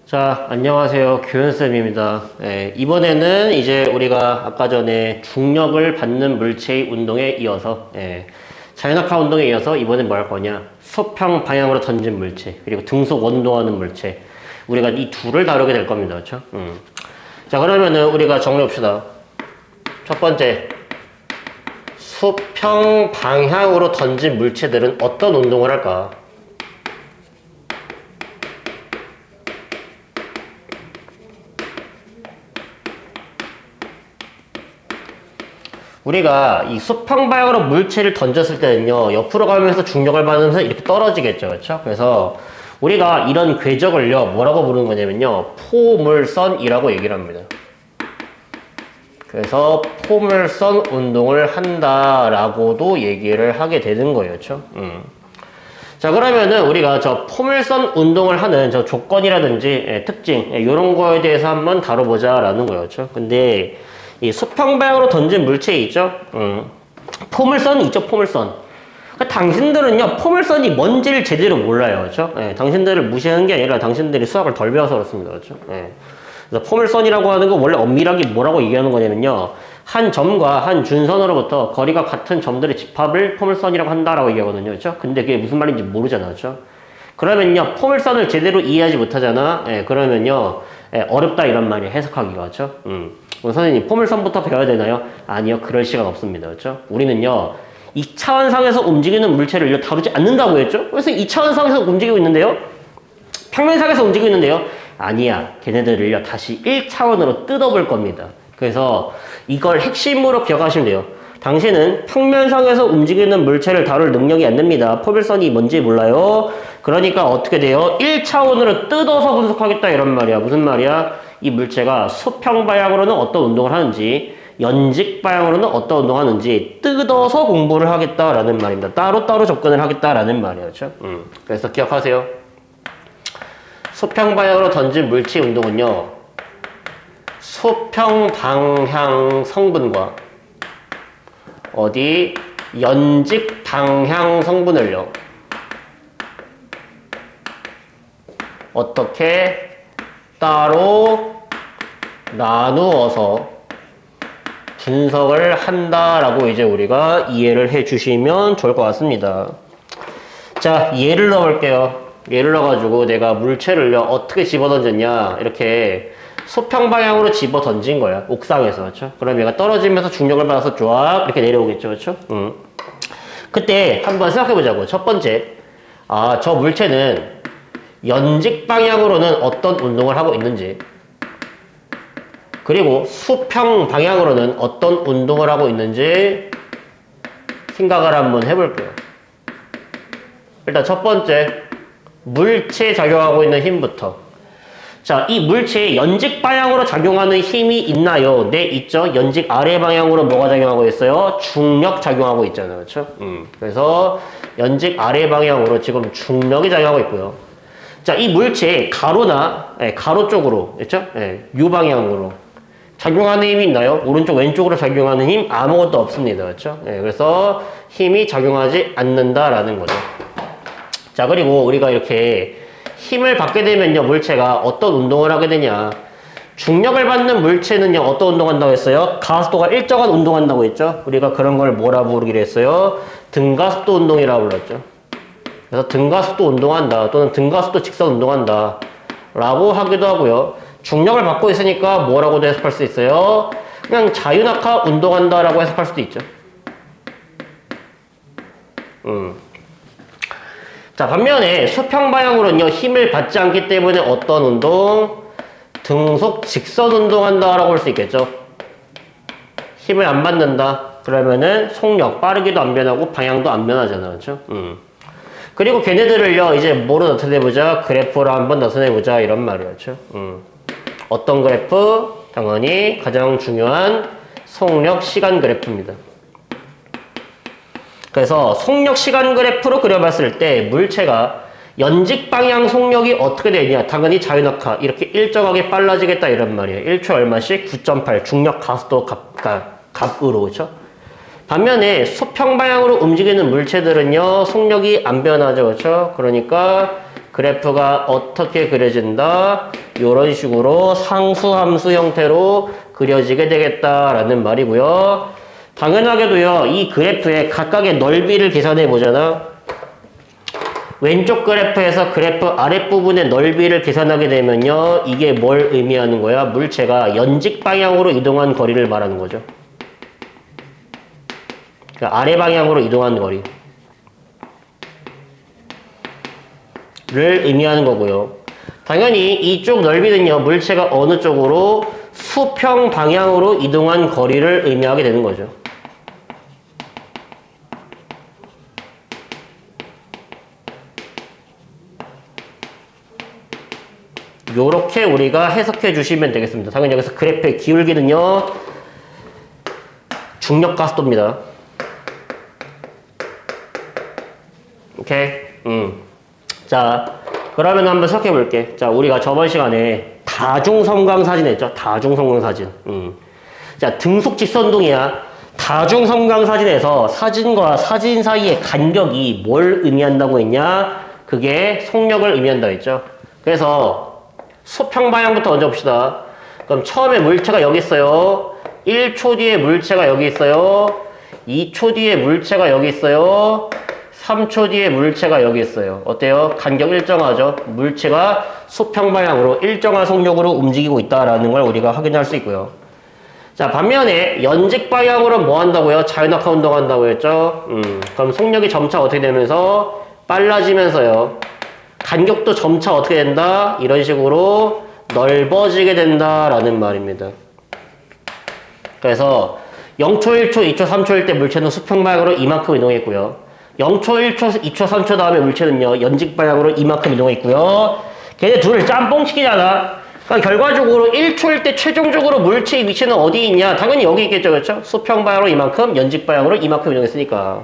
자, 안녕하세요. 교현쌤입니다. 이번에는 이제 우리가 아까 전에 중력을 받는 물체의 운동에 이어서, 자연학화 운동에 이어서 이번엔 뭐 할 거냐? 수평 방향으로 던진 물체, 그리고 등속 원동하는 물체. 우리가 이 둘을 다루게 될 겁니다. 그렇죠? 자, 그러면은 우리가 정리해 봅시다. 첫 번째, 수평 방향으로 던진 물체들은 어떤 운동을 할까? 우리가 이 수평 방향으로 물체를 던졌을 때는요, 옆으로 가면서 중력을 받으면서 이렇게 떨어지겠죠. 그렇죠? 그래서 우리가 이런 궤적을요, 뭐라고 부르는 거냐면요, 포물선이라고 얘기를 합니다. 그래서 포물선 운동을 한다라고도 얘기를 하게 되는 거예요. 그렇죠? 자, 그러면은 우리가 저 포물선 운동을 하는 저 조건이라든지 특징, 이런 거에 대해서 한번 다뤄보자라는 거예요. 그렇죠? 근데 이 수평 방향으로 던진 물체 있죠? 포물선이 있죠, 포물선. 그러니까 당신들은요, 포물선이 뭔지를 제대로 몰라요. 그렇죠? 당신들을 무시하는 게 아니라 당신들이 수학을 덜 배워서 그렇습니다. 그렇죠? 그래서 포물선이라고 하는 건 원래 엄밀하게 뭐라고 얘기하는 거냐면요, 한 점과 한 준선으로부터 거리가 같은 점들의 집합을 포물선이라고 한다라고 얘기하거든요. 그렇죠? 근데 그게 무슨 말인지 모르잖아. 그렇죠? 그러면요, 포물선을 제대로 이해하지 못하잖아. 그러면요, 어렵다 이런 말이에요. 해석하기가. 그렇죠? 선생님, 포물선부터 배워야 되나요? 아니요, 그럴 시간 없습니다. 그렇죠? 우리는요, 2차원상에서 움직이는 물체를 다루지 않는다고 했죠? 그래서 2차원상에서 움직이고 있는데요? 평면상에서 움직이고 있는데요? 아니야, 걔네들을요, 다시 1차원으로 뜯어볼 겁니다. 그래서 이걸 핵심으로 기억하시면 돼요. 당신은 평면상에서 움직이는 물체를 다룰 능력이 안 됩니다. 포물선이 뭔지 몰라요. 그러니까 어떻게 돼요? 1차원으로 뜯어서 분석하겠다 이런 말이야. 무슨 말이야? 이 물체가 수평 방향으로는 어떤 운동을 하는지, 연직 방향으로는 어떤 운동을 하는지 뜯어서 공부를 하겠다라는 말입니다. 따로따로 접근을 하겠다라는 말이에요. 그렇죠? 그래서 기억하세요. 수평 방향으로 던진 물체 운동은요, 수평 방향 성분과 어디 연직 방향 성분을요, 어떻게 따로 나누어서 분석을 한다라고 이제 우리가 이해를 해 주시면 좋을 것 같습니다. 자, 예를 넣어볼게요. 예를 넣어가지고 내가 물체를요, 어떻게 집어 던졌냐, 이렇게 수평 방향으로 집어 던진 거야, 옥상에서. 그렇죠? 그럼 얘가 떨어지면서 중력을 받아서 쫙 이렇게 내려오겠죠. 그렇죠? 그때 한번 생각해 보자고. 첫 번째, 저 물체는 연직 방향으로는 어떤 운동을 하고 있는지, 그리고 수평 방향으로는 어떤 운동을 하고 있는지 생각을 한번 해볼게요. 일단 첫 번째, 물체에 작용하고 있는 힘부터. 자, 이 물체에 연직 방향으로 작용하는 힘이 있나요? 네, 있죠. 연직 아래 방향으로 뭐가 작용하고 있어요? 중력 작용하고 있잖아요. 그렇죠? 그래서 연직 아래 방향으로 지금 중력이 작용하고 있고요. 자, 이 물체에 가로나 가로 쪽으로, 그렇죠? 요 방향으로 작용하는 힘이 있나요? 오른쪽 왼쪽으로 작용하는 힘 아무것도 없습니다. 그렇죠? 그래서 힘이 작용하지 않는다라는 거죠. 자, 그리고 우리가 이렇게 힘을 받게 되면요, 물체가 어떤 운동을 하게 되냐. 중력을 받는 물체는요, 어떤 운동한다고 했어요? 가속도가 일정한 운동한다고 했죠? 우리가 그런 걸 뭐라 부르기로 했어요? 등가속도 운동이라고 불렀죠. 그래서 등가속도 운동한다, 또는 등가속도 직선 운동한다 라고 하기도 하고요. 중력을 받고 있으니까 뭐라고도 해석할 수 있어요? 그냥 자유낙하 운동한다 라고 해석할 수도 있죠. 자, 반면에 수평 방향으로는요, 힘을 받지 않기 때문에 어떤 운동? 등속 직선 운동한다 라고 할 수 있겠죠. 힘을 안 받는다 그러면은 속력, 빠르게도 안 변하고 방향도 안 변하잖아. 그렇죠? 그리고 걔네들을요, 이제 뭐로 나타내보자? 그래프로 한번 나타내보자 이런 말이었죠. 어떤 그래프? 당연히 가장 중요한 속력 시간 그래프입니다. 그래서 속력 시간 그래프로 그려봤을 때 물체가 연직 방향 속력이 어떻게 되냐? 당연히 자유낙하 이렇게 일정하게 빨라지겠다 이런 말이에요. 1초 얼마씩? 9.8 중력 가속도 값으로. 그렇죠? 반면에 수평 방향으로 움직이는 물체들은요, 속력이 안 변하죠. 그렇죠? 그러니까 그래프가 어떻게 그려진다? 이런 식으로 상수함수 형태로 그려지게 되겠다라는 말이고요. 당연하게도요, 이 그래프의 각각의 넓이를 계산해 보잖아. 왼쪽 그래프에서 그래프 아랫부분의 넓이를 계산하게 되면요, 이게 뭘 의미하는 거야? 물체가 연직 방향으로 이동한 거리를 말하는 거죠. 그러니까 아래 방향으로 이동한 거리를 의미하는 거고요. 당연히 이쪽 넓이는요, 물체가 어느 쪽으로 수평 방향으로 이동한 거리를 의미하게 되는 거죠. 요렇게 우리가 해석해 주시면 되겠습니다. 당연히 여기서 그래프의 기울기는요, 중력가속도입니다. 오케이? 자, 그러면 한번 생각해 볼게. 자, 우리가 저번 시간에 다중섬광사진 했죠? 다중섬광사진. 자, 등속 직선동이야. 다중섬광사진에서 사진과 사진 사이의 간격이 뭘 의미한다고 했냐? 그게 속력을 의미한다고 했죠. 그래서 수평 방향부터 먼저 봅시다. 그럼 처음에 물체가 여기 있어요. 1초 뒤에 물체가 여기 있어요. 2초 뒤에 물체가 여기 있어요. 3초 뒤에 물체가 여기 있어요. 어때요? 간격 일정하죠? 물체가 수평 방향으로 일정한 속력으로 움직이고 있다라는 걸 우리가 확인할 수 있고요. 자, 반면에 연직 방향으로 뭐 한다고요? 자유낙하 운동한다고 했죠? 그럼 속력이 점차 어떻게 되면서 빨라지면서요. 간격도 점차 어떻게 된다? 이런 식으로 넓어지게 된다라는 말입니다. 그래서 0초, 1초, 2초, 3초일 때 물체는 수평 방향으로 이만큼 이동했고요. 0초, 1초, 2초, 3초 다음에 물체는요, 연직 방향으로 이만큼 이동했고요. 걔네 둘을 짬뽕 시키잖아. 그러니까 결과적으로 1초일 때 최종적으로 물체의 위치는 어디 있냐? 당연히 여기 있겠죠, 그렇죠? 수평 방향으로 이만큼, 연직 방향으로 이만큼 이동했으니까.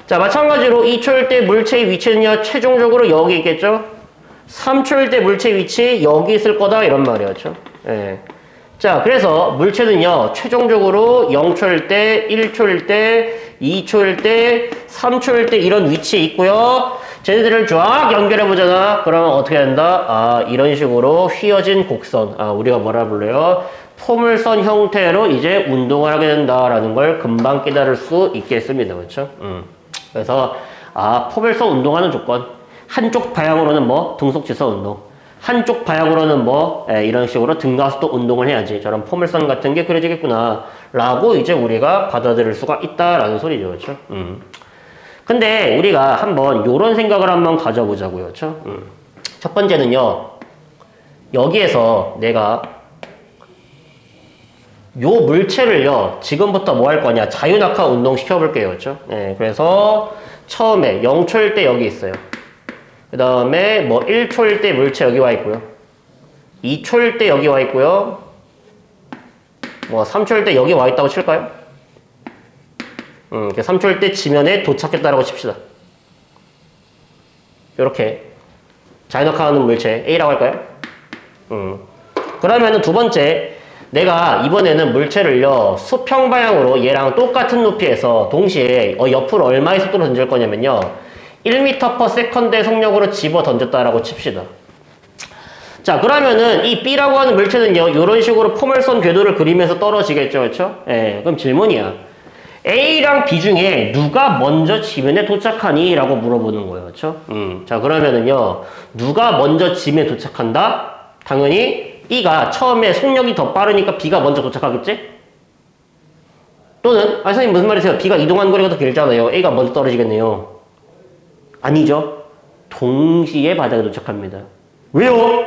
자, 마찬가지로 2초일 때 물체의 위치는요, 최종적으로 여기 있겠죠? 3초일 때 물체의 위치 여기 있을 거다, 이런 말이었죠. 예. 자, 그래서 물체는요, 최종적으로 0초일 때, 1초일 때, 2초일 때, 3초일 때 이런 위치에 있고요. 쟤네들을 쫙 연결해 보잖아. 그러면 어떻게 된다? 아, 이런 식으로 휘어진 곡선. 아, 우리가 뭐라 불러요? 포물선 형태로 이제 운동을 하게 된다라는 걸 금방 깨달을 수 있겠습니다. 그렇죠? 그래서 아, 포물선 운동하는 조건. 한쪽 방향으로는 뭐? 등속지선 운동. 한쪽 방향으로는 뭐 이런 식으로 등가속도 운동을 해야지 저런 포물선 같은 게 그려지겠구나 라고 이제 우리가 받아들일 수가 있다라는 소리죠. 그렇죠? 근데 우리가 한번 요런 생각을 한번 가져보자고요. 그렇죠? 첫 번째는요, 여기에서 내가 요 물체를요 지금부터 뭐 할 거냐, 자유낙하 운동 시켜볼게요. 그렇죠? 네, 그래서 처음에 0초일 때 여기 있어요. 그 다음에 뭐 1초일 때 물체 여기 와 있고요. 2초일 때 여기 와 있고요. 뭐 3초일 때 여기 와 있다고 칠까요? 3초일 때 지면에 도착했다라고 칩시다. 이렇게 자유낙하하는 물체 A라고 할까요? 그러면은 두 번째, 내가 이번에는 물체를요 수평 방향으로 얘랑 똑같은 높이에서 동시에 옆으로 얼마의 속도로 던질 거냐면요, 1m/s의 속력으로 집어 던졌다라고 칩시다. 자, 그러면은 이 B라고 하는 물체는요, 이런 식으로 포물선 궤도를 그리면서 떨어지겠죠, 그렇죠? 예, 그럼 질문이야. A랑 B 중에 누가 먼저 지면에 도착하니? 라고 물어보는 거예요, 그렇죠? 자, 그러면은요, 누가 먼저 지면에 도착한다? 당연히 B가 처음에 속력이 더 빠르니까 B가 먼저 도착하겠지? 또는 선생님 무슨 말이세요? B가 이동한 거리가 더 길잖아요. A가 먼저 떨어지겠네요. 아니죠. 동시에 바닥에 도착합니다. 왜요?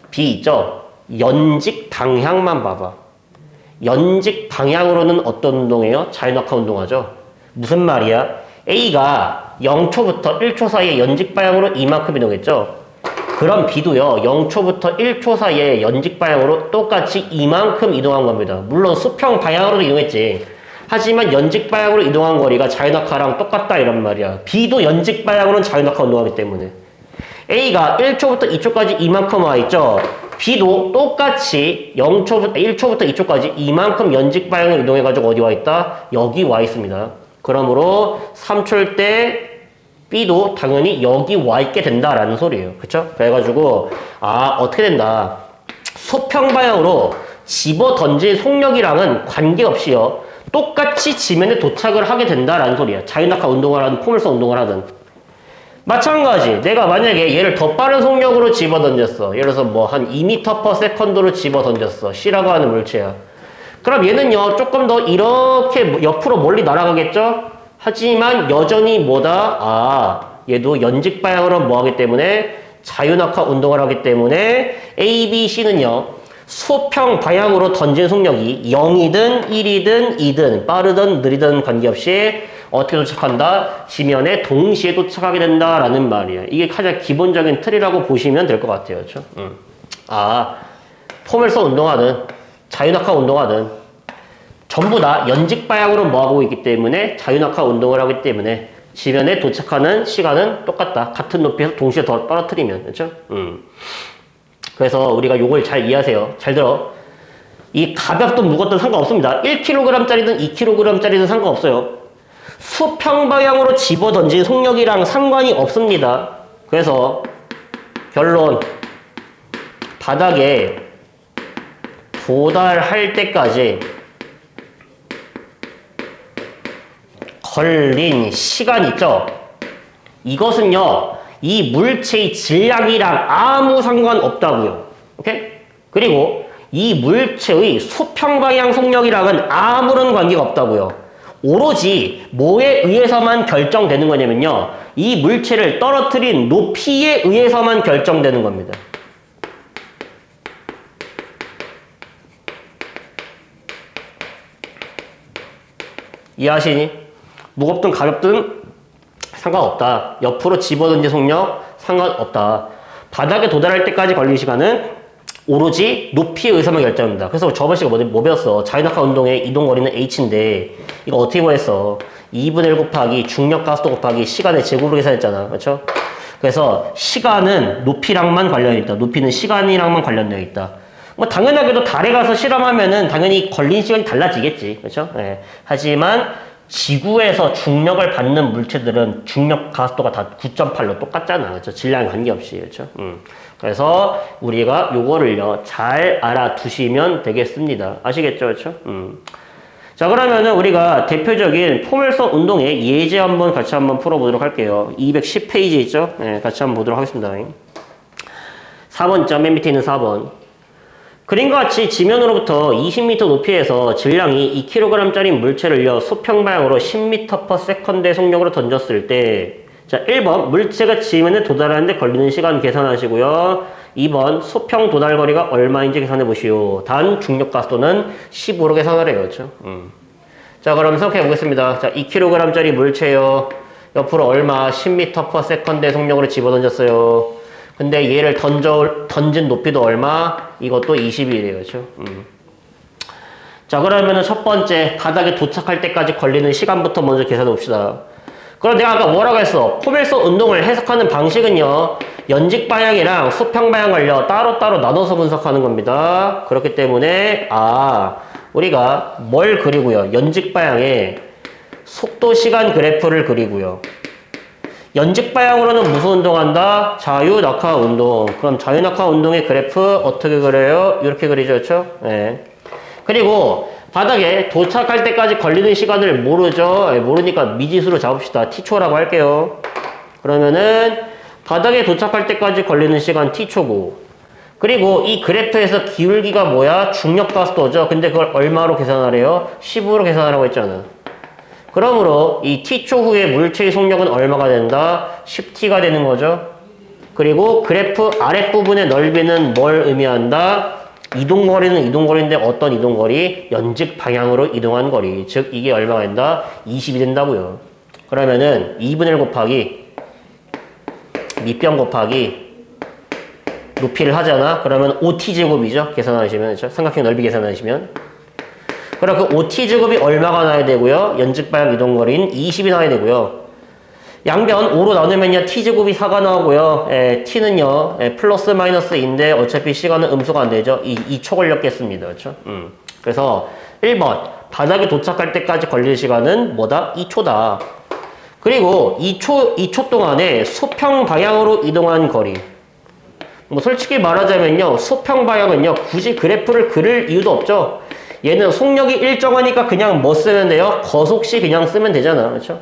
B 있죠? 연직 방향만 봐봐. 연직 방향으로는 어떤 운동이에요? 자유낙하 운동하죠. 무슨 말이야? A가 0초부터 1초 사이에 연직 방향으로 이만큼 이동했죠. 그럼 B도요, 0초부터 1초 사이에 연직 방향으로 똑같이 이만큼 이동한 겁니다. 물론 수평 방향으로도 이동했지. 하지만 연직 방향으로 이동한 거리가 자유낙하랑 똑같다 이런 말이야. B도 연직 방향으로는 자유낙하 운동하기 때문에. A가 1초부터 2초까지 이만큼 와 있죠. B도 똑같이 1초부터 2초까지 이만큼 연직 방향으로 이동해가지고 어디 와 있다? 여기 와 있습니다. 그러므로 3초일 때 B도 당연히 여기 와 있게 된다라는 소리예요. 그쵸? 그래가지고 어떻게 된다. 수평 방향으로 집어 던진 속력이랑은 관계없이요. 똑같이 지면에 도착을 하게 된다라는 소리야. 자유낙하 운동을 하든 포물선 운동을 하든. 마찬가지. 내가 만약에 얘를 더 빠른 속력으로 집어 던졌어. 예를 들어서 뭐 한 2m/s로 집어 던졌어. C라고 하는 물체야. 그럼 얘는요, 조금 더 이렇게 옆으로 멀리 날아가겠죠? 하지만 여전히 뭐다? 얘도 연직 방향으로 뭐 하기 때문에 자유낙하 운동을 하기 때문에 A, B, C는요, 수평 방향으로 던진 속력이 0이든 1이든 2든 빠르든 느리든 관계없이 어떻게 도착한다? 지면에 동시에 도착하게 된다라는 말이에요. 이게 가장 기본적인 틀이라고 보시면 될 것 같아요. 그렇죠? 포물선 운동하든 자유낙하 운동하든 전부 다 연직 방향으로 뭐하고 있기 때문에 자유낙하 운동을 하기 때문에 지면에 도착하는 시간은 똑같다. 같은 높이에서 동시에 더 떨어뜨리면. 그렇죠? 그래서 우리가 요걸 잘 이해하세요. 잘 들어. 이 가볍든 무겁든 상관없습니다. 1kg짜리든 2kg짜리든 상관없어요. 수평 방향으로 집어 던진 속력이랑 상관이 없습니다. 그래서 결론, 바닥에 도달할 때까지 걸린 시간 있죠? 이것은요, 이 물체의 질량이랑 아무 상관없다고요. 오케이? 그리고 이 물체의 수평 방향 속력이랑은 아무런 관계가 없다고요. 오로지 뭐에 의해서만 결정되는 거냐면요, 이 물체를 떨어뜨린 높이에 의해서만 결정되는 겁니다. 이해하시니? 무겁든 가볍든 상관없다. 옆으로 집어던진 속력 상관없다. 바닥에 도달할 때까지 걸린 시간은 오로지 높이에 의해서만 결정됩니다. 그래서 저번 시간에 뭐 배웠어? 자유낙하 운동의 이동거리는 h인데 이거 어떻게 구했어? 2분의 1 곱하기 중력 가속도 곱하기 시간의 제곱으로 계산했잖아. 그렇죠? 그래서 시간은 높이랑만 관련이 있다. 높이는 시간이랑만 관련되어 있다. 뭐 당연하게도 달에 가서 실험하면은 당연히 걸린 시간이 달라지겠지. 그렇죠? 네. 하지만 지구에서 중력을 받는 물체들은 중력 가속도가 다 9.8로 똑같잖아. 그렇죠? 질량 관계없이. 그렇죠? 그래서 우리가 요거를요, 잘 알아두시면 되겠습니다. 아시겠죠? 그렇죠? 자, 그러면은 우리가 대표적인 포물선 운동의 예제 한번 같이 한번 풀어보도록 할게요. 210페이지 있죠? 네, 같이 한번 보도록 하겠습니다. 4번점, 맨 밑에 있는 4번. 그림과 같이 지면으로부터 20m 높이에서 질량이 2kg짜리 물체를요, 수평 방향으로 10m/s의 속력으로 던졌을 때, 자, 1번 물체가 지면에 도달하는데 걸리는 시간 계산하시고요. 2번 수평 도달 거리가 얼마인지 계산해 보시오. 단 중력 가속도는 15로 계산하래요. 그렇죠? 자, 그럼 생각해 보겠습니다. 자, 2kg짜리 물체요. 옆으로 얼마? 10m/s의 속력으로 집어 던졌어요. 근데 얘를 던진 높이도 얼마? 이것도 20이래요. 그렇죠? 자, 그러면은 첫 번째 바닥에 도착할 때까지 걸리는 시간부터 먼저 계산해 봅시다. 그럼 내가 아까 뭐라고 했어? 포물선 운동을 해석하는 방식은요, 연직 방향이랑 수평 방향을요, 따로따로 나눠서 분석하는 겁니다. 그렇기 때문에 우리가 뭘 그리고요? 연직 방향에 속도 시간 그래프를 그리고요. 연직 방향으로는 무슨 운동한다? 자유낙하 운동. 그럼 자유낙하 운동의 그래프 어떻게 그려요? 이렇게 그리죠. 그렇죠? 네. 그리고 바닥에 도착할 때까지 걸리는 시간을 모르죠? 모르니까 미지수로 잡읍시다. t초라고 할게요. 그러면은 바닥에 도착할 때까지 걸리는 시간 t초고, 그리고 이 그래프에서 기울기가 뭐야? 중력 가속도죠. 근데 그걸 얼마로 계산하래요? 15로 계산하라고 했잖아. 그러므로 이 t초 후에 물체의 속력은 얼마가 된다? 10t가 되는 거죠. 그리고 그래프 아랫부분의 넓이는 뭘 의미한다? 이동거리는 이동거리인데 어떤 이동거리? 연직 방향으로 이동한 거리. 즉 이게 얼마가 된다? 20이 된다고요. 그러면은 2분의 1 곱하기 밑변 곱하기 높이를 하잖아. 그러면 5t제곱이죠. 계산하시면. 그렇죠? 삼각형 넓이 계산하시면. 그럼 그 5t제곱이 얼마가 나야 되고요? 연직 방향 이동거리인 20이 나야 되고요. 양변 5로 나누면요, t제곱이 4가 나오고요. t는요, 플러스 마이너스인데 어차피 시간은 음수가 안 되죠. 2초 걸렸겠습니다. 그렇죠? 그래서 1번 바닥에 도착할 때까지 걸릴 시간은 뭐다? 2초다. 그리고 2초 동안에 수평 방향으로 이동한 거리. 뭐 솔직히 말하자면요. 수평 방향은요. 굳이 그래프를 그릴 이유도 없죠. 얘는 속력이 일정하니까 그냥 뭐 쓰면 돼요? 거속시 그냥 쓰면 되잖아. 그렇죠?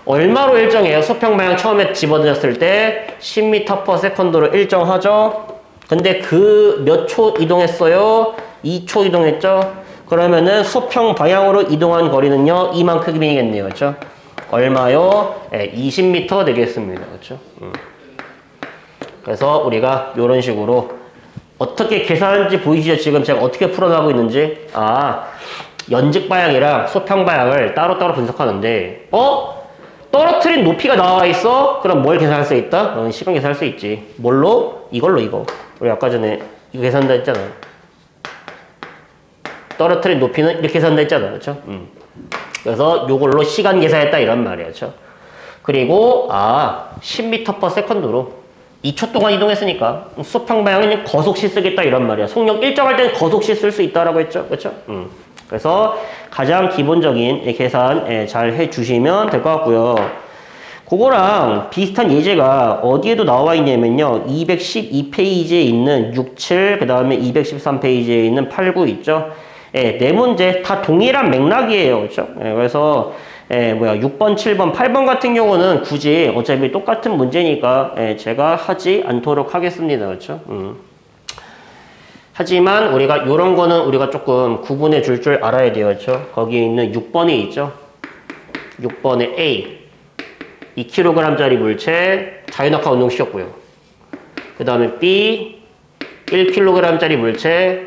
얼마로 일정해요? 수평 방향 처음에 집어넣었을 때 10m/s로 일정하죠. 근데 그 몇 초 이동했어요? 2초 이동했죠. 그러면은 수평 방향으로 이동한 거리는요. 이만큼이겠네요. 그렇죠? 얼마요? 20m 되겠습니다. 그렇죠? 그래서 우리가 이런 식으로 어떻게 계산하는지 보이시죠? 지금 제가 어떻게 풀어나가고 있는지. 연직 방향이랑 수평 방향을 따로따로 분석하는데 떨어뜨린 높이가 나와 있어? 그럼 뭘 계산할 수 있다? 시간 계산할 수 있지. 뭘로? 이걸로 이거. 우리 아까 전에 이거 계산한다 했잖아. 떨어뜨린 높이는 이렇게 계산한다 했잖아. 그렇죠? 그래서 요걸로 시간 계산했다 이런 말이야. 그렇죠? 그리고 10m/s로 2초 동안 이동했으니까 수평 방향은 거속시 쓰겠다 이런 말이야. 속력 일정할 때는 거속시 쓸 수 있다라고 했죠. 그렇죠? 그래서 가장 기본적인 계산 잘 해주시면 될 것 같고요. 그거랑 비슷한 예제가 어디에도 나와 있냐면요. 212페이지에 있는 67, 그 다음에 213페이지에 있는 89 있죠. 네 문제 다 동일한 맥락이에요. 그렇죠? 그래서 6번, 7번, 8번 같은 경우는 굳이 어차피 똑같은 문제니까 제가 하지 않도록 하겠습니다. 그렇죠? 하지만 우리가 이런 거는 우리가 조금 구분해 줄 알아야 돼요. 그렇죠? 거기에 있는 6번에 있죠. 6번에 A 2kg짜리 물체 자유낙하 운동 시켰고요. 그 다음에 B 1kg짜리 물체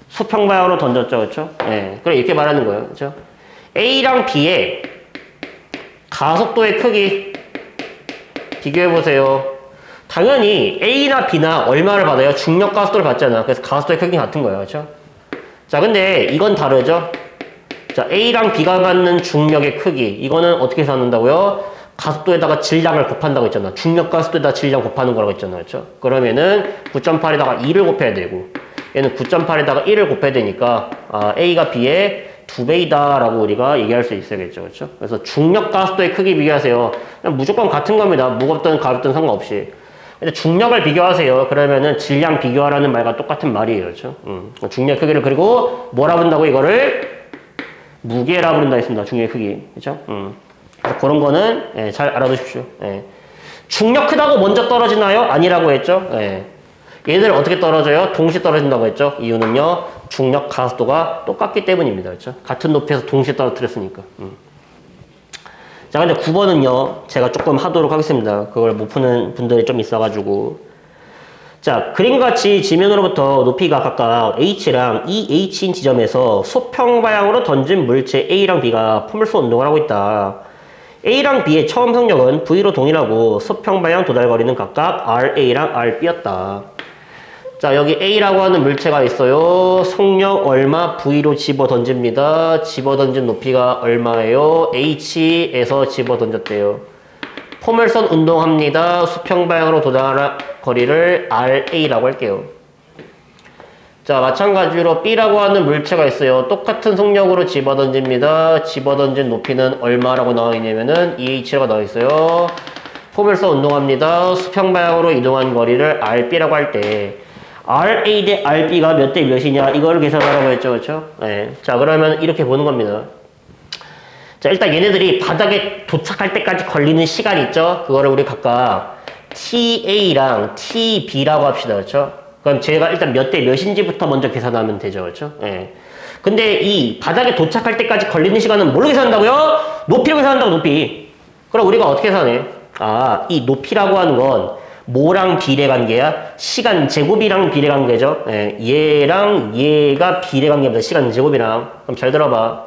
수평 방향으로 던졌죠. 그렇죠? 그래 이렇게 말하는 거예요. 그렇죠? A랑 B의 가속도의 크기 비교해 보세요. 당연히 A나 B나 얼마를 받아요? 중력 가속도를 받잖아. 그래서 가속도의 크기가 같은 거예요. 그렇죠? 자, 근데 이건 다르죠? 자, A랑 B가 받는 중력의 크기. 이거는 어떻게 계산한다고요? 가속도에다가 질량을 곱한다고 했잖아. 중력 가속도에다가 질량 곱하는 거라고 했잖아. 그렇죠? 그러면은 9.8에다가 2를 곱해야 되고 얘는 9.8에다가 1을 곱해야 되니까 A가 B의 2배이다 라고 우리가 얘기할 수 있어야겠죠. 그렇죠? 그래서 중력 가속도의 크기 비교하세요. 그냥 무조건 같은 겁니다. 무겁든 가볍든 상관없이. 근데 중력을 비교하세요. 그러면은 질량 비교하라는 말과 똑같은 말이에요. 그렇죠? 중력 크기를 그리고 뭐라 부른다고 이거를 무게라 부른다 했습니다. 중력의 크기. 그렇죠? 그래서 그런 거는 잘 알아두십시오. 중력 크다고 먼저 떨어지나요? 아니라고 했죠? 얘들 어떻게 떨어져요? 동시에 떨어진다고 했죠? 이유는요, 중력 가속도가 똑같기 때문입니다. 그렇죠? 같은 높이에서 동시에 떨어뜨렸으니까. 자, 근데 9번은요, 제가 조금 하도록 하겠습니다. 그걸 못 푸는 분들이 좀 있어가지고. 자, 그림같이 지면으로부터 높이가 각각 H랑 EH인 지점에서 수평 방향으로 던진 물체 A랑 B가 포물선 운동을 하고 있다. A랑 B의 처음 속력은 V로 동일하고 수평 방향 도달 거리는 각각 RA랑 RB였다. 자, 여기 A라고 하는 물체가 있어요. 속력 얼마? V로 집어 던집니다. 집어 던진 높이가 얼마예요? H에서 집어 던졌대요. 포물선 운동합니다. 수평 방향으로 도달한 거리를 RA라고 할게요. 자, 마찬가지로 B라고 하는 물체가 있어요. 똑같은 속력으로 집어 던집니다. 집어 던진 높이는 얼마라고 나와 있냐면은 EH라고 나와 있어요. 포물선 운동합니다. 수평 방향으로 이동한 거리를 RB라고 할 때 RA 대 RB가 몇 대 몇이냐 이거를 계산하라고 했죠. 그렇죠? 자, 그러면 이렇게 보는 겁니다. 자, 일단 얘네들이 바닥에 도착할 때까지 걸리는 시간 있죠? 그거를 우리 각각 TA랑 TB라고 합시다. 그렇죠? 그럼 제가 일단 몇 대 몇인지부터 먼저 계산하면 되죠. 그렇죠? 근데 이 바닥에 도착할 때까지 걸리는 시간은 뭘로 계산한다고요? 높이로 계산한다고, 높이. 그럼 우리가 어떻게 계산해? 이 높이라고 하는 건 뭐랑 비례 관계야? 시간 제곱이랑 비례 관계죠. 얘랑 얘가 비례 관계입니다. 시간 제곱이랑. 그럼 잘 들어봐.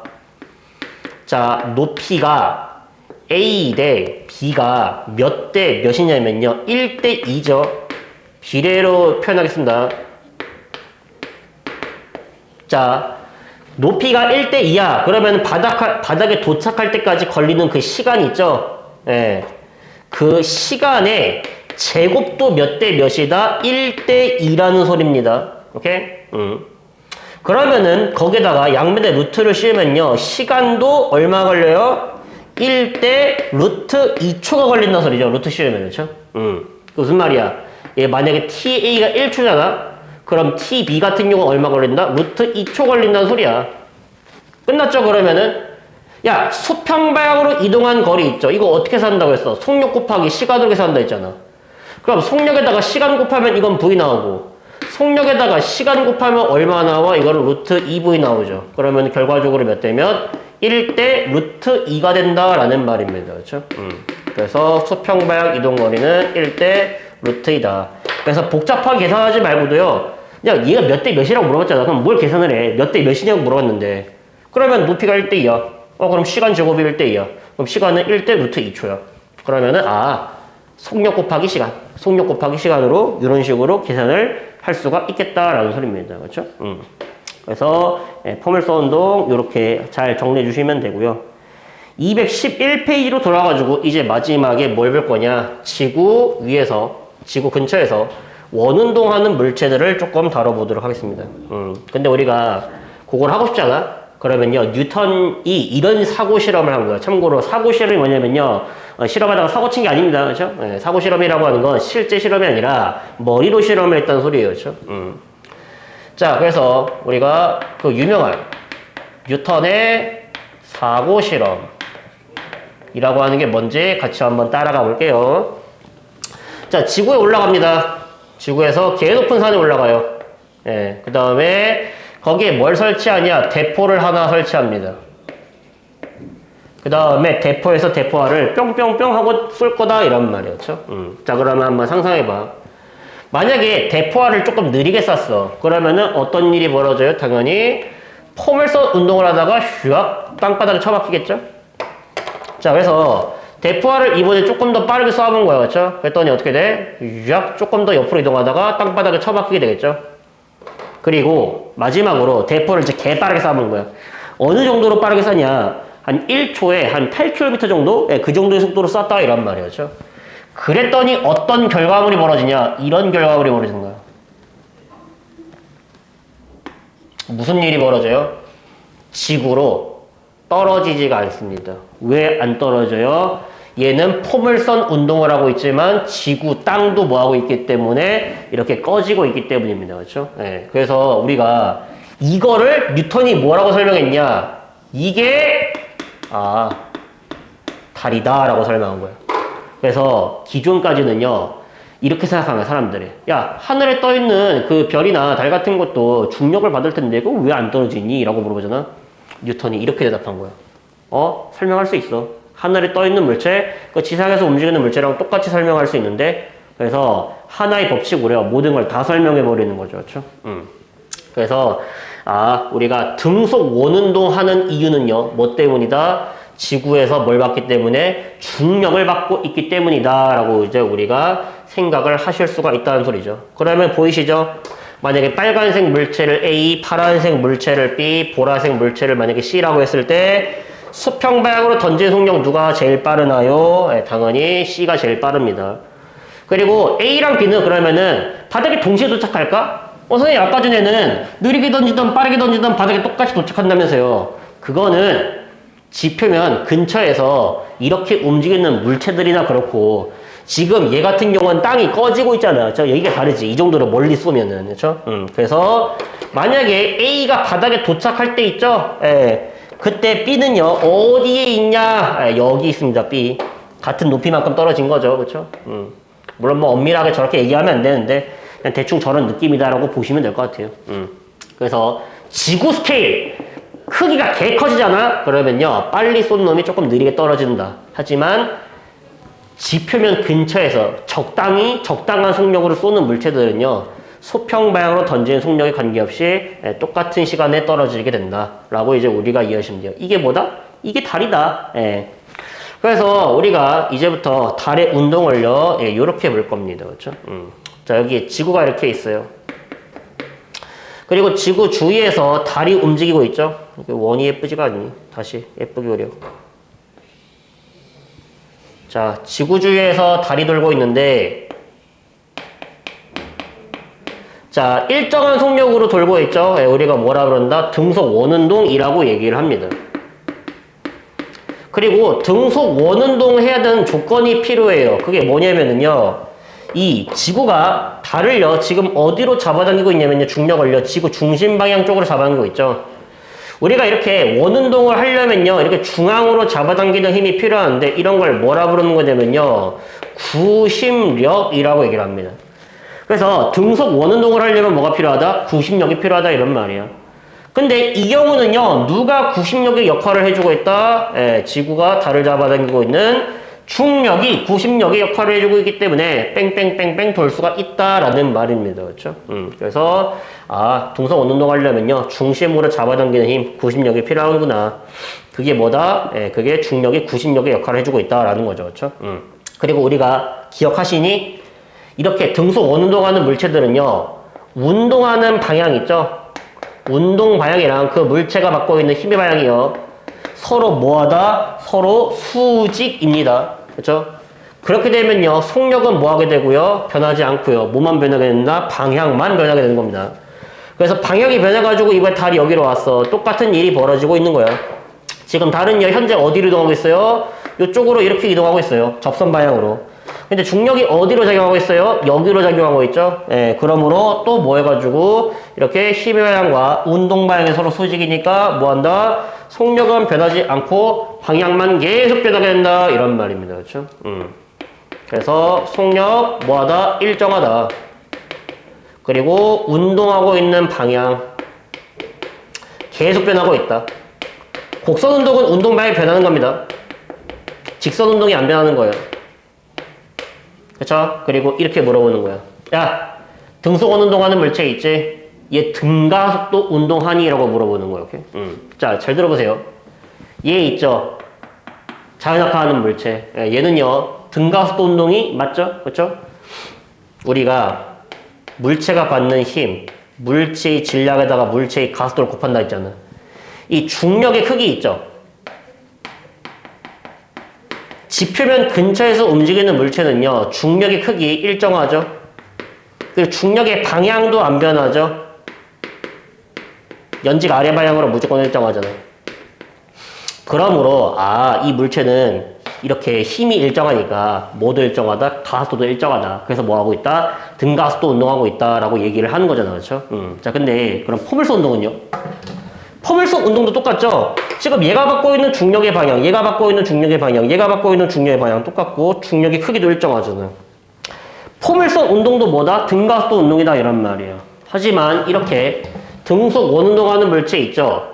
자, 높이가 A 대 B가 몇 대 몇이냐면요. 1대 2죠. 비례로 표현하겠습니다. 자, 높이가 1대 2야. 그러면 바닥에 도착할 때까지 걸리는 그 시간 있죠? 그 시간에 제곱도 몇 대 몇이다? 1대 2라는 소리입니다. 오케이? 그러면은 거기다가 양면에 루트를 씌우면요. 시간도 얼마 걸려요? 1대 루트 2초가 걸린다는 소리죠. 루트 씌우면, 그렇죠? 무슨 말이야? 얘 만약에 TA가 1초잖아? 그럼 TB 같은 경우는 얼마 걸린다? 루트 2초 걸린다는 소리야. 끝났죠, 그러면은? 야, 수평방향으로 이동한 거리 있죠? 이거 어떻게 산다고 했어? 속력 곱하기 시간으로 계산한다 했잖아. 그럼 속력에다가 시간 곱하면 이건 V 나오고, 속력에다가 시간 곱하면 얼마 나와? 이거는 루트 2V 나오죠. 그러면 결과적으로 몇 대면? 1대 루트 2가 된다라는 말입니다. 그렇죠? 그래서 수평방향 이동거리는 1대 루트 2다. 그래서 복잡하게 계산하지 말고도요. 그냥 얘가 몇 대 몇이라고 물어봤잖아. 그럼 뭘 계산을 해? 몇 대 몇이냐고 물어봤는데. 그러면 높이가 1대 2야. 그럼 시간 제곱이 1대 2야. 그럼 시간은 1대 루트 2초야. 그러면은 속력 곱하기 시간. 속력 곱하기 시간으로 이런 식으로 계산을 할 수가 있겠다라는 소리입니다. 그렇죠? 그래서 포물선 운동 이렇게 잘 정리해 주시면 되고요. 211페이지로 돌아가지고 이제 마지막에 뭘 볼 거냐? 지구 위에서, 지구 근처에서 원운동하는 물체들을 조금 다뤄보도록 하겠습니다. 근데 우리가 그걸 하고 싶지 않아? 그러면요, 뉴턴이 이런 사고 실험을 한 거예요. 참고로 사고 실험이 뭐냐면요, 실험하다가 사고 친 게 아닙니다. 그렇죠? 사고 실험이라고 하는 건 실제 실험이 아니라 머리로 실험을 했다는 소리예요. 그렇죠? 자, 그래서 우리가 그 유명한 뉴턴의 사고 실험이라고 하는 게 뭔지 같이 한번 따라가 볼게요. 자, 지구에 올라갑니다. 지구에서 개 높은 산에 올라가요. 예, 그 다음에 거기에 뭘 설치하냐? 대포를 하나 설치합니다. 그 다음에 대포에서 대포알을 뿅뿅뿅 하고 쏠 거다 이런 말이었죠. 자, 그러면 한번 상상해봐. 만약에 대포알을 조금 느리게 쐈어. 그러면은 어떤 일이 벌어져요? 당연히 포물선 운동을 하다가 슉 땅바닥에 처박히겠죠? 자, 그래서 대포알을 이번에 조금 더 빠르게 쏴본 거야. 그렇죠? 그랬더니 어떻게 돼? 슉 조금 더 옆으로 이동하다가 땅바닥에 처박히게 되겠죠? 그리고 마지막으로 대포를 이제 개빠르게 쏴본 거야. 어느 정도로 빠르게 쐈냐? 한 1초에 한 8km 정도? 네, 그 정도의 속도로 쐈다 이란 말이었죠. 그랬더니 어떤 결과물이 벌어지냐? 이런 결과물이 벌어지는 거야. 무슨 일이 벌어져요? 지구로 떨어지지가 않습니다. 왜 안 떨어져요? 얘는 포물선 운동을 하고 있지만 지구, 땅도 뭐하고 있기 때문에 이렇게 꺼지고 있기 때문입니다. 그렇죠? 네, 그래서 우리가 이거를 뉴턴이 뭐라고 설명했냐? 이게 달이다 라고 설명한 거예요. 그래서 기존까지는요, 이렇게 생각하는 사람들이. 야, 하늘에 떠있는 그 별이나 달 같은 것도 중력을 받을 텐데, 그거 왜 안 떨어지니? 라고 물어보잖아. 뉴턴이 이렇게 대답한 거야. 설명할 수 있어. 하늘에 떠있는 물체, 그 지상에서 움직이는 물체랑 똑같이 설명할 수 있는데, 그래서 하나의 법칙으로요, 모든 걸 다 설명해 버리는 거죠. 그렇죠? 그래서, 우리가 등속 원운동 하는 이유는요, 뭐 때문이다? 지구에서 뭘 받기 때문에 중력을 받고 있기 때문이다 라고 이제 우리가 생각을 하실 수가 있다는 소리죠. 그러면 보이시죠? 만약에 빨간색 물체를 A, 파란색 물체를 B, 보라색 물체를 만약에 C라고 했을 때 수평 방향으로 던진 속력 누가 제일 빠르나요? 네, 당연히 C가 제일 빠릅니다. 그리고 A랑 B는 그러면은 바닥에 동시에 도착할까? 선생님 아까 전에는 느리게 던지든 빠르게 던지든 바닥에 똑같이 도착한다면서요. 그거는 지표면 근처에서 이렇게 움직이는 물체들이나 그렇고 지금 얘 같은 경우는 땅이 꺼지고 있잖아요. 여기가 다르지. 이 정도로 멀리 쏘면은. 그렇죠? 그래서 만약에 A가 바닥에 도착할 때 있죠? 예. 그때 B는요. 어디에 있냐? 여기 있습니다. B. 같은 높이만큼 떨어진 거죠. 그렇죠? 물론 뭐 엄밀하게 저렇게 얘기하면 안 되는데 그냥 대충 저런 느낌이다라고 보시면 될 것 같아요. 그래서 지구 스케일 크기가 개 커지잖아? 그러면요, 빨리 쏜 놈이 조금 느리게 떨어진다. 하지만, 지표면 근처에서 적당한 속력으로 쏘는 물체들은요, 수평 방향으로 던지는 속력에 관계없이 똑같은 시간에 떨어지게 된다. 라고 이제 우리가 이해하시면 돼요. 이게 뭐다? 이게 달이다. 그래서 우리가 이제부터 달의 운동을요, 요렇게 볼 겁니다. 그렇죠? 자, 여기 지구가 이렇게 있어요. 그리고 지구 주위에서 달이 움직이고 있죠? 원이 예쁘지가 않니? 다시 예쁘게 그려. 자, 지구 주위에서 달이 돌고 있는데 자, 일정한 속력으로 돌고 있죠? 우리가 뭐라 그런다? 등속 원운동이라고 얘기를 합니다. 그리고 등속 원운동 해야 되는 조건이 필요해요. 그게 뭐냐면은요. 이 지구가 달을요. 지금 어디로 잡아당기고 있냐면요. 중력을요. 지구 중심 방향 쪽으로 잡아당기고 있죠. 우리가 이렇게 원운동을 하려면요. 이렇게 중앙으로 잡아당기는 힘이 필요한데 이런 걸 뭐라 부르는 거냐면요. 구심력이라고 얘기를 합니다. 그래서 등속 원운동을 하려면 뭐가 필요하다? 구심력이 필요하다 이런 말이야. 근데 이 경우는요. 누가 구심력의 역할을 해주고 있다? 지구가 달을 잡아당기고 있는 중력이 구심력의 역할을 해주고 있기 때문에 뺑뺑뺑뺑 돌 수가 있다라는 말입니다. 그렇죠? 그래서 등속 원운동 하려면요. 중심으로 잡아당기는 힘, 구심력이 필요하구나. 그게 뭐다? 그게 중력이 구심력의 역할을 해주고 있다라는 거죠. 그렇죠? 그리고 우리가 기억하시니 이렇게 등속 원운동하는 물체들은요. 운동하는 방향 있죠? 운동 방향이랑 그 물체가 갖고 있는 힘의 방향이요. 서로 뭐하다? 서로 수직입니다. 그렇죠? 그렇게 되면요. 속력은 뭐하게 되고요? 변하지 않고요. 뭐만 변하게 된다? 방향만 변하게 되는 겁니다. 그래서 방향이 변해가지고 이번에 달이 여기로 왔어. 똑같은 일이 벌어지고 있는 거예요. 지금 달은요. 현재 어디로 이동하고 있어요? 이쪽으로 이렇게 이동하고 있어요. 접선 방향으로. 근데 중력이 어디로 작용하고 있어요? 여기로 작용하고 있죠? 그러므로 또 뭐 해가지고 이렇게 힘의 방향과 운동 방향이 서로 수직이니까 뭐 한다? 속력은 변하지 않고 방향만 계속 변하게 된다. 이런 말입니다. 그렇죠? 그래서 속력 뭐하다? 일정하다. 그리고 운동하고 있는 방향 계속 변하고 있다. 곡선 운동은 운동 방향이 변하는 겁니다. 직선 운동이 안 변하는 거예요. 그쵸? 그리고 이렇게 물어보는 거야. 야, 등속 운동하는 물체 있지? 얘 등가속도 운동하니? 라고 물어보는 거야. 이렇게. 자, 잘 들어보세요. 얘 있죠? 자연학화하는 물체. 얘는요, 등가속도 운동이 맞죠? 그쵸? 우리가 물체가 받는 힘, 물체의 질량에다가 물체의 가속도를 곱한다 했잖아. 이 중력의 크기 있죠? 지표면 근처에서 움직이는 물체는요. 중력의 크기 일정하죠. 그리고 중력의 방향도 안 변하죠. 연직 아래 방향으로 무조건 일정하잖아요. 그러므로 이 물체는 이렇게 힘이 일정하니까 뭐도 일정하다, 가속도도 일정하다. 그래서 뭐 하고 있다? 등가속도 운동하고 있다라고 얘기를 하는 거잖아요. 그렇죠? 자, 근데 그럼 포물선 운동은요? 포물선 운동도 똑같죠? 지금 얘가 받고 있는 중력의 방향, 얘가 받고 있는 중력의 방향, 얘가 받고 있는 중력의 방향 똑같고 중력의 크기도 일정하잖아요. 포물선 운동도 뭐다? 등가속도 운동이다 이런 말이에요. 하지만 이렇게 등속 원운동하는 물체 있죠?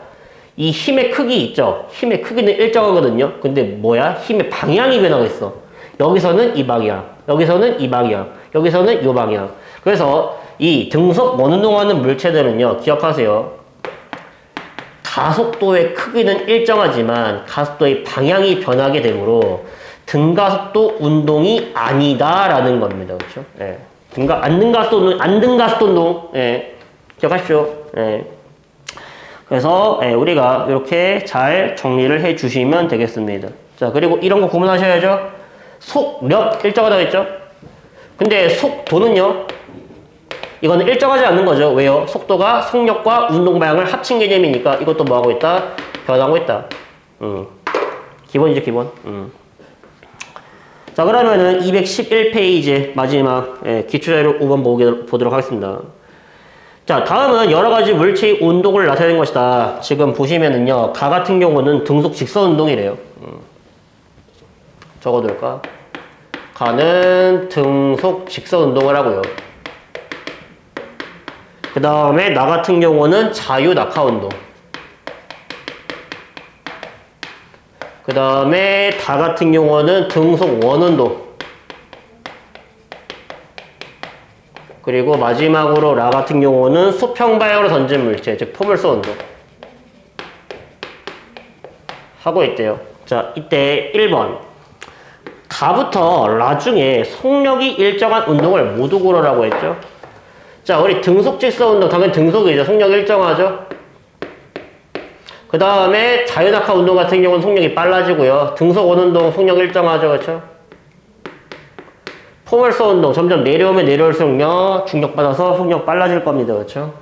이 힘의 크기 있죠? 힘의 크기는 일정하거든요. 근데 뭐야? 힘의 방향이 변하고 있어. 여기서는 이 방향, 여기서는 이 방향, 여기서는 이 방향. 그래서 이 등속 원운동하는 물체들은요. 기억하세요. 가속도의 크기는 일정하지만 가속도의 방향이 변하게 되므로 등가속도 운동이 아니다라는 겁니다. 그렇죠? 안등가속도 운동. 기억하십시오. 그래서 우리가 이렇게 잘 정리를 해 주시면 되겠습니다. 자, 그리고 이런 거 구분하셔야죠. 속력 일정하다고 했죠? 근데 속도는요? 이거는 일정하지 않는 거죠. 왜요? 속도가 속력과 운동 방향을 합친 개념이니까 이것도 뭐 하고 있다? 변하고 있다. 기본이죠, 기본. 자, 그러면은 211페이지 마지막 기초자료 5번 보도록 하겠습니다. 자, 다음은 여러 가지 물체의 운동을 나타내는 것이다. 지금 보시면은요, 가 같은 경우는 등속 직선 운동이래요. 적어둘까? 가는 등속 직선 운동을 하고요. 그 다음에 나 같은 경우는 자유 낙하 운동. 그 다음에 다 같은 경우는 등속 원 운동. 그리고 마지막으로 라 같은 경우는 수평 방향으로 던진 물체, 즉 포물선 운동 하고 있대요. 자, 이때 1번 가부터 라 중에 속력이 일정한 운동을 모두 고르라고 했죠. 자, 우리 등속 직선 운동, 당연히 등속이죠. 속력 일정하죠. 그 다음에 자유낙하 운동 같은 경우는 속력이 빨라지고요. 등속 원운동 속력 일정하죠. 그렇죠? 포물선 운동 점점 내려오면 내려올수록요. 중력받아서 속력 빨라질 겁니다. 그렇죠?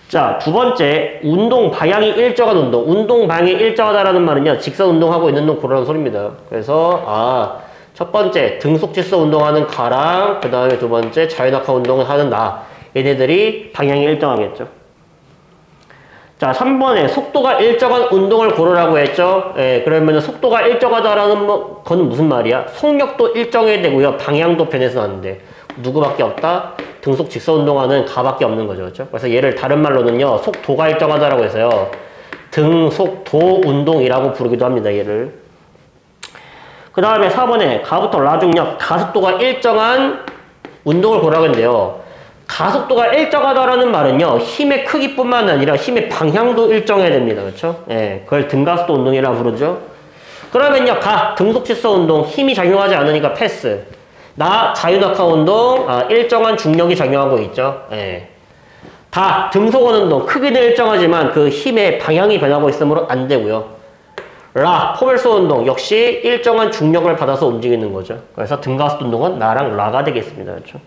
자, 두 번째, 운동 방향이 일정한 운동. 운동 방향이 일정하다라는 말은요, 직선 운동하고 있는 놈 고르라는 소리입니다. 그래서, 첫 번째, 등속 질서 운동하는 가랑, 그 다음에 두 번째, 자유낙하 운동을 하는 나. 얘네들이 방향이 일정하겠죠. 자, 3번에 속도가 일정한 운동을 고르라고 했죠. 예, 그러면 속도가 일정하다라는 거는 무슨 말이야? 속력도 일정해야 되고요. 방향도 변해서는 안 돼. 누구밖에 없다? 등속 직선 운동하는 가밖에 없는 거죠. 그렇죠? 그래서 얘를 다른 말로는요. 속도가 일정하다라고 해서요. 등속도 운동이라고 부르기도 합니다. 얘를. 그 다음에 4번에 가부터 라 중력 가속도가 일정한 운동을 고르라고 했는데요. 가속도가 일정하다라는 말은요. 힘의 크기뿐만 아니라 힘의 방향도 일정해야 됩니다. 그렇죠? 예, 그걸 등가속도 운동이라고 부르죠. 그러면요. 등속 질서 운동 힘이 작용하지 않으니까 패스. 나 자유낙하 운동 일정한 중력이 작용하고 있죠. 예. 다 등속원 운동 크기는 일정하지만 그 힘의 방향이 변하고 있으므로 안 되고요. 포멜소 운동 역시 일정한 중력을 받아서 움직이는 거죠. 그래서 등가속도 운동은 나랑 라가 되겠습니다. 그렇죠?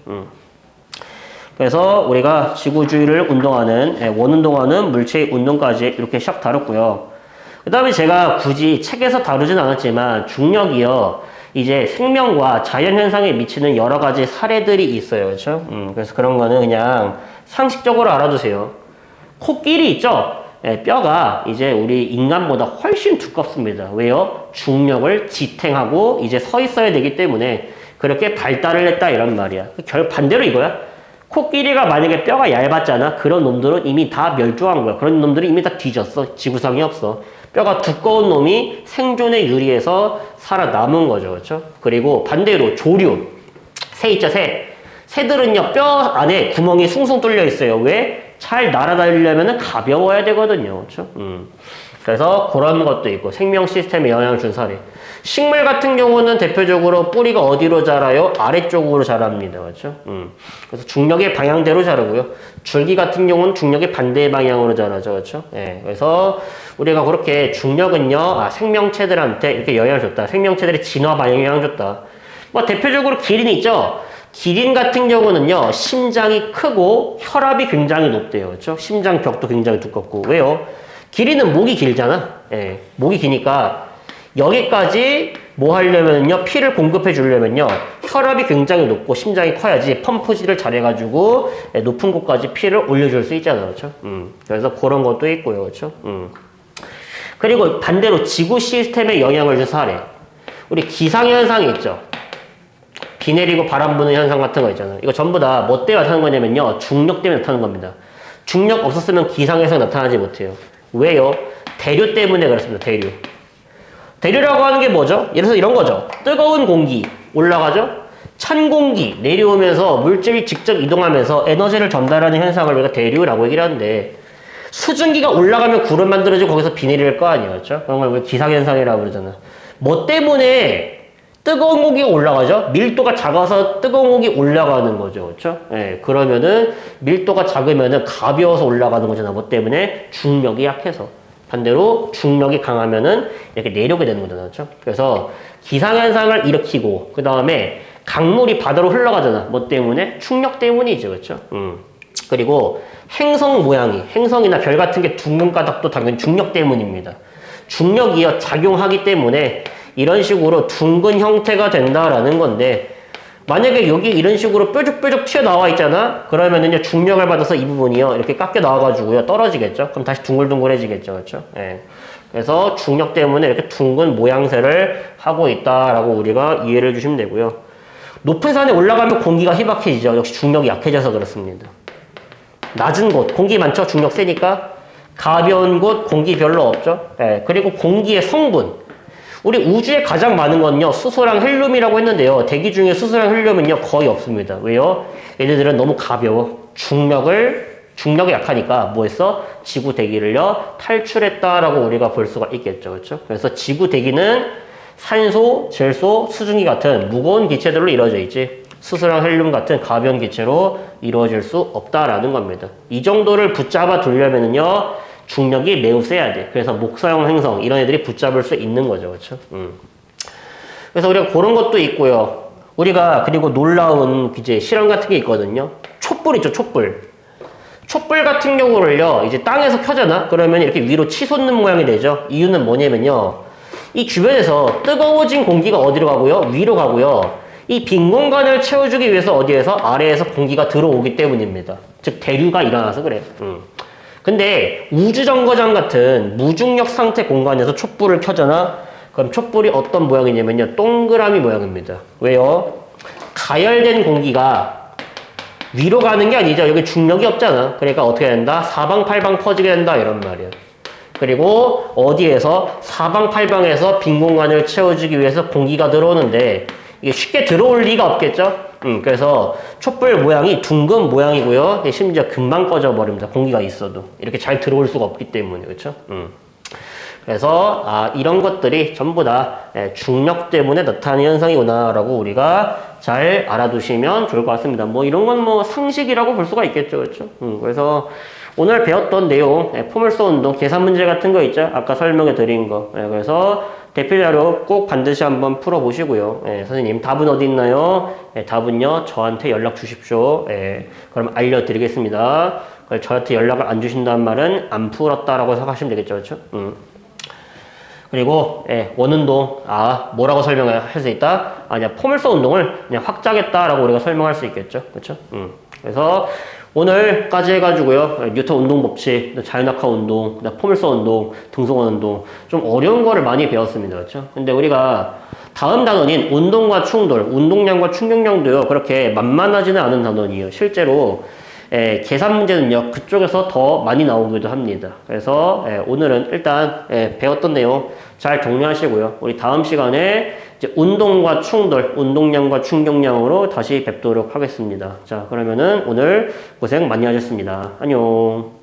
그래서 우리가 지구주위를 운동하는 원운동하는 물체의 운동까지 이렇게 샥 다뤘고요. 그 다음에 제가 굳이 책에서 다루진 않았지만 중력이요. 이제 생명과 자연현상에 미치는 여러 가지 사례들이 있어요. 그렇죠? 그래서 그런 거는 그냥 상식적으로 알아두세요. 코끼리 있죠? 예, 뼈가 이제 우리 인간보다 훨씬 두껍습니다. 왜요? 중력을 지탱하고 이제 서 있어야 되기 때문에 그렇게 발달을 했다 이런 말이야. 반대로 이거야. 코끼리가 만약에 뼈가 얇았잖아. 그런 놈들은 이미 다 멸종한 거야. 그런 놈들은 이미 다 뒤졌어. 지구상에 없어. 뼈가 두꺼운 놈이 생존에 유리해서 살아남은 거죠. 그렇죠? 그리고 반대로 조류. 새 있죠, 새. 새들은요, 뼈 안에 구멍이 숭숭 뚫려 있어요. 왜? 잘 날아다니려면 가벼워야 되거든요. 그렇죠? 그래서 그런 것도 있고, 생명 시스템에 영향을 준 사례. 식물 같은 경우는 대표적으로 뿌리가 어디로 자라요? 아래쪽으로 자랍니다. 그렇죠? 그래서 중력의 방향대로 자라고요. 줄기 같은 경우는 중력의 반대 방향으로 자라죠. 그렇죠? 예. 그래서 우리가 그렇게 중력은요, 생명체들한테 이렇게 영향을 줬다. 생명체들의 진화 방향에 영향을 줬다. 뭐 대표적으로 기린이 있죠? 기린 같은 경우는요, 심장이 크고 혈압이 굉장히 높대요. 그렇죠? 심장벽도 굉장히 두껍고. 왜요? 기린은 목이 길잖아. 예. 목이 기니까 여기까지 뭐 하려면요, 피를 공급해 주려면요, 혈압이 굉장히 높고 심장이 커야지 펌프질을 잘해가지고 높은 곳까지 피를 올려줄 수 있잖아요. 그렇죠? 그래서 그런 것도 있고요. 그렇죠? 그리고 반대로 지구 시스템에 영향을 준 사례. 우리 기상현상이 있죠. 비 내리고 바람 부는 현상 같은 거 있잖아요. 이거 전부 다 뭐 때문에 나타나는 거냐면요, 중력 때문에 나타나는 겁니다. 중력 없었으면 기상현상이 나타나지 못해요. 왜요? 대류 때문에 그렇습니다. 대류. 대류라고 하는 게 뭐죠? 예를 들어서 이런 거죠. 뜨거운 공기 올라가죠? 찬 공기 내려오면서 물질이 직접 이동하면서 에너지를 전달하는 현상을 우리가 대류라고 얘기를 하는데, 수증기가 올라가면 구름 만들어지고 거기서 비 내릴 거 아니에요. 그렇죠? 그런 걸 우리가 기상현상이라고 그러잖아. 뭐 때문에 뜨거운 공기가 올라가죠? 밀도가 작아서 뜨거운 공기 올라가는 거죠. 그렇죠? 예, 그러면은 밀도가 작으면은 가벼워서 올라가는 거잖아. 뭐 때문에? 중력이 약해서. 반대로 중력이 강하면은 이렇게 내려오게 되는 거잖아요. 그렇죠? 그래서 기상현상을 일으키고, 그 다음에 강물이 바다로 흘러가잖아. 뭐 때문에? 충력 때문이죠. 그렇죠? 그리고 행성 모양이, 행성이나 별 같은 게 둥근 까닭도 당연히 중력 때문입니다. 중력이요, 작용하기 때문에 이런 식으로 둥근 형태가 된다라는 건데, 만약에 여기 이런 식으로 뾰족뾰족 튀어나와 있잖아? 그러면은요, 중력을 받아서 이 부분이요, 이렇게 깎여 나와가지고요, 떨어지겠죠? 그럼 다시 둥글둥글해지겠죠? 그렇죠? 예. 그래서 중력 때문에 이렇게 둥근 모양새를 하고 있다라고 우리가 이해를 해주시면 되고요. 높은 산에 올라가면 공기가 희박해지죠. 역시 중력이 약해져서 그렇습니다. 낮은 곳, 공기 많죠? 중력 세니까. 가벼운 곳, 공기 별로 없죠? 예. 그리고 공기의 성분. 우리 우주에 가장 많은 건요, 수소랑 헬륨이라고 했는데요. 대기 중에 수소랑 헬륨은요, 거의 없습니다. 왜요? 얘네들은 너무 가벼워. 중력이 약하니까 뭐 했어? 지구 대기를요, 탈출했다라고 우리가 볼 수가 있겠죠. 그렇죠? 그래서 지구 대기는 산소, 질소, 수증기 같은 무거운 기체들로 이루어져 있지. 수소랑 헬륨 같은 가벼운 기체로 이루어질 수 없다라는 겁니다. 이 정도를 붙잡아 두려면은요, 중력이 매우 세야 돼. 그래서 목사형 행성 이런 애들이 붙잡을 수 있는 거죠. 그렇죠? 그래서 우리가 그런 것도 있고요. 우리가 그리고 놀라운 이제 실험 같은 게 있거든요. 촛불 있죠, 촛불. 촛불 같은 경우를요, 이제 땅에서 켜잖아? 그러면 이렇게 위로 치솟는 모양이 되죠? 이유는 뭐냐면요, 이 주변에서 뜨거워진 공기가 어디로 가고요? 위로 가고요. 이 빈 공간을 채워주기 위해서 어디에서? 아래에서 공기가 들어오기 때문입니다. 즉, 대류가 일어나서 그래. 근데 우주정거장 같은 무중력 상태 공간에서 촛불을 켜잖아? 그럼 촛불이 어떤 모양이냐면요, 동그라미 모양입니다. 왜요? 가열된 공기가 위로 가는 게 아니죠. 여기 중력이 없잖아. 그러니까 어떻게 된다? 사방팔방 퍼지게 된다. 이런 말이야. 그리고 어디에서? 사방팔방에서 빈 공간을 채워주기 위해서 공기가 들어오는데 이게 쉽게 들어올 리가 없겠죠? 그래서 촛불 모양이 둥근 모양이고요. 심지어 금방 꺼져버립니다. 공기가 있어도. 이렇게 잘 들어올 수가 없기 때문에. 그렇죠? 그래서 이런 것들이 전부 다 중력 때문에 나타나는 현상이구나 라고 우리가 잘 알아두시면 좋을 것 같습니다. 뭐 이런 건 뭐 상식이라고 볼 수가 있겠죠. 그렇죠? 그래서 오늘 배웠던 내용, 포물선 운동, 계산 문제 같은 거 있죠? 아까 설명해 드린 거. 그래서 대표자료 꼭 반드시 한번 풀어보시고요. 선생님 답은 어디 있나요? 답은요, 저한테 연락 주십시오. 그럼 알려드리겠습니다. 저한테 연락을 안 주신다는 말은 안 풀었다라고 생각하시면 되겠죠. 그렇죠? 그리고 원운동 뭐라고 설명할 수 있다? 그냥 포물선 운동을 그냥 확장했다라고 우리가 설명할 수 있겠죠. 그렇죠? 그래서 오늘까지 해가지고요, 뉴턴 운동 법칙, 자연낙하 운동, 포물선 운동, 등소건 운동, 좀 어려운 거를 많이 배웠습니다. 그렇죠? 근데 우리가 다음 단원인 운동과 충돌, 운동량과 충격량도요, 그렇게 만만하지는 않은 단원이에요. 실제로 계산 문제는요, 그쪽에서 더 많이 나오기도 합니다. 그래서 오늘은 일단 배웠던 내용 잘 정리하시고요. 우리 다음 시간에 이제 운동과 충돌, 운동량과 충격량으로 다시 뵙도록 하겠습니다. 자, 그러면은 오늘 고생 많이 하셨습니다. 안녕.